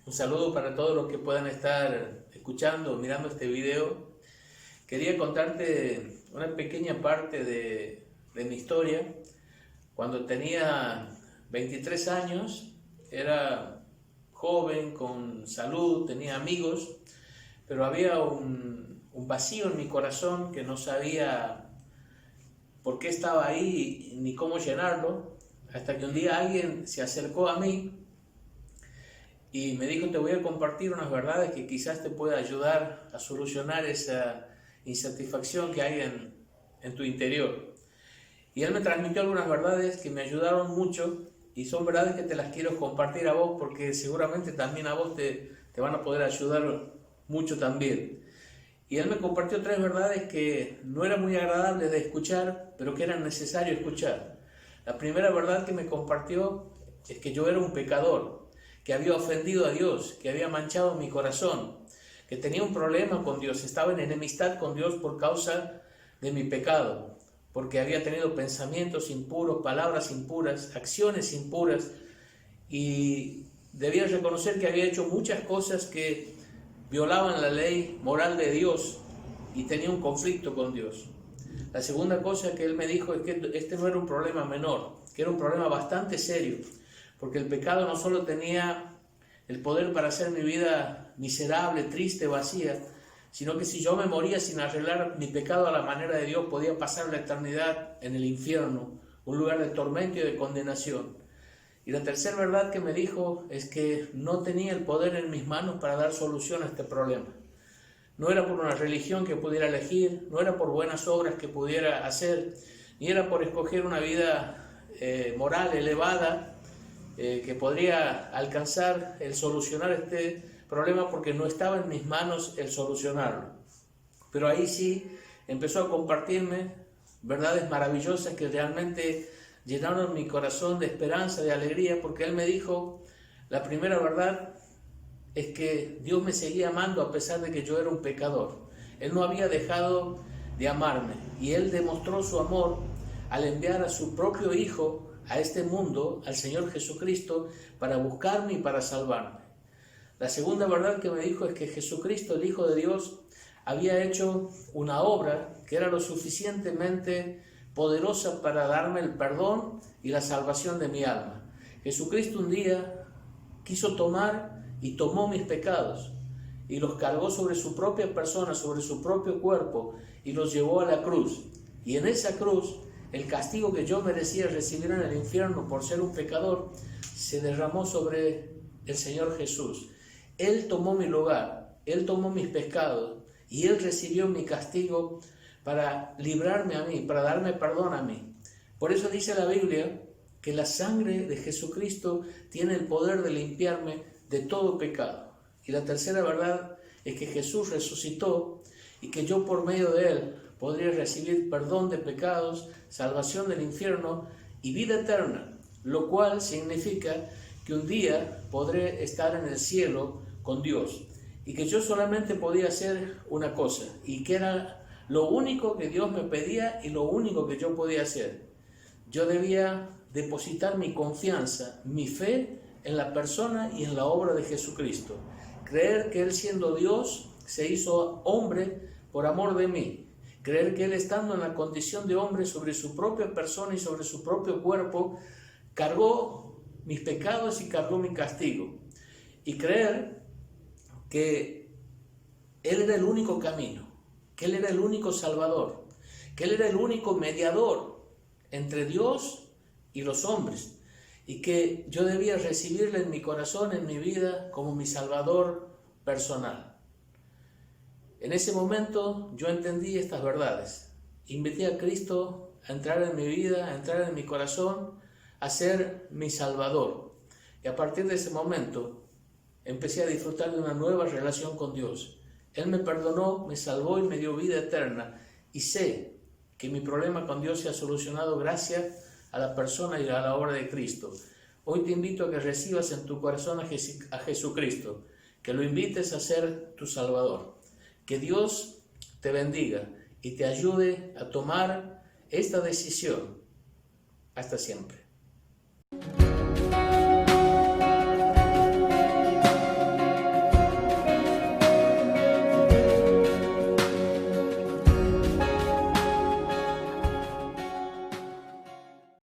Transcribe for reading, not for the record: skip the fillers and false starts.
Un saludo para todos los que puedan estar escuchando o mirando este video. Quería contarte una pequeña parte de mi historia. Cuando tenía 23 años, era joven, con salud, tenía amigos, pero había un vacío en mi corazón que no sabía por qué estaba ahí ni cómo llenarlo, hasta que un día alguien se acercó a mí y me dijo: te voy a compartir unas verdades que quizás te pueda ayudar a solucionar esa insatisfacción que hay en tu interior. Y él me transmitió algunas verdades que me ayudaron mucho, y son verdades que te las quiero compartir a vos porque seguramente también a vos te van a poder ayudar mucho también. Y él me compartió 3 verdades que no eran muy agradables de escuchar, pero que eran necesarias escuchar. La primera verdad que me compartió es que yo era un pecador, que había ofendido a Dios, que había manchado mi corazón, que tenía un problema con Dios, estaba en enemistad con Dios por causa de mi pecado, porque había tenido pensamientos impuros, palabras impuras, acciones impuras, y debía reconocer que había hecho muchas cosas que violaban la ley moral de Dios y tenía un conflicto con Dios. La segunda cosa que él me dijo es que este no era un problema menor, que era un problema bastante serio, porque el pecado no solo tenía el poder para hacer mi vida miserable, triste, vacía, sino que si yo me moría sin arreglar mi pecado a la manera de Dios, podía pasar la eternidad en el infierno, un lugar de tormento y de condenación. Y la tercera verdad que me dijo es que no tenía el poder en mis manos para dar solución a este problema. No era por una religión que pudiera elegir, no era por buenas obras que pudiera hacer, ni era por escoger una vida moral elevada que podría alcanzar el solucionar este problema, porque no estaba en mis manos el solucionarlo. Pero ahí sí empezó a compartirme verdades maravillosas que realmente llenaron mi corazón de esperanza, de alegría, porque él me dijo: la primera verdad es que Dios me seguía amando a pesar de que yo era un pecador. Él no había dejado de amarme, y Él demostró su amor al enviar a su propio Hijo a este mundo, al Señor Jesucristo, para buscarme y para salvarme. La segunda verdad que me dijo es que Jesucristo, el Hijo de Dios, había hecho una obra que era lo suficientemente poderosa para darme el perdón y la salvación de mi alma. Jesucristo un día quiso tomar y tomó mis pecados y los cargó sobre su propia persona, sobre su propio cuerpo, y los llevó a la cruz. Y en esa cruz, el castigo que yo merecía recibir en el infierno por ser un pecador, se derramó sobre el Señor Jesús. Él tomó mi lugar, Él tomó mis pecados, y Él recibió mi castigo para librarme a mí, para darme perdón a mí. Por eso dice la Biblia que la sangre de Jesucristo tiene el poder de limpiarme de todo pecado. Y la tercera verdad es que Jesús resucitó y que yo por medio de Él podría recibir perdón de pecados, salvación del infierno y vida eterna, lo cual significa que un día podré estar en el cielo con Dios, y que yo solamente podía hacer una cosa, y que era lo único que Dios me pedía y lo único que yo podía hacer. Yo debía depositar mi confianza, mi fe en la persona y en la obra de Jesucristo, creer que Él, siendo Dios, se hizo hombre por amor de mí, creer que Él, estando en la condición de hombre, sobre su propia persona y sobre su propio cuerpo, cargó mis pecados y cargó mi castigo, y creer que Él era el único camino, que Él era el único Salvador, que Él era el único mediador entre Dios y los hombres, y que yo debía recibirle en mi corazón, en mi vida, como mi Salvador personal. En ese momento yo entendí estas verdades. Invité a Cristo a entrar en mi vida, a entrar en mi corazón, a ser mi Salvador. Y a partir de ese momento empecé a disfrutar de una nueva relación con Dios. Él me perdonó, me salvó y me dio vida eterna. Y sé que mi problema con Dios se ha solucionado gracias a la persona y a la obra de Cristo. Hoy te invito a que recibas en tu corazón a Jesucristo, que lo invites a ser tu Salvador. Que Dios te bendiga y te ayude a tomar esta decisión. Hasta siempre.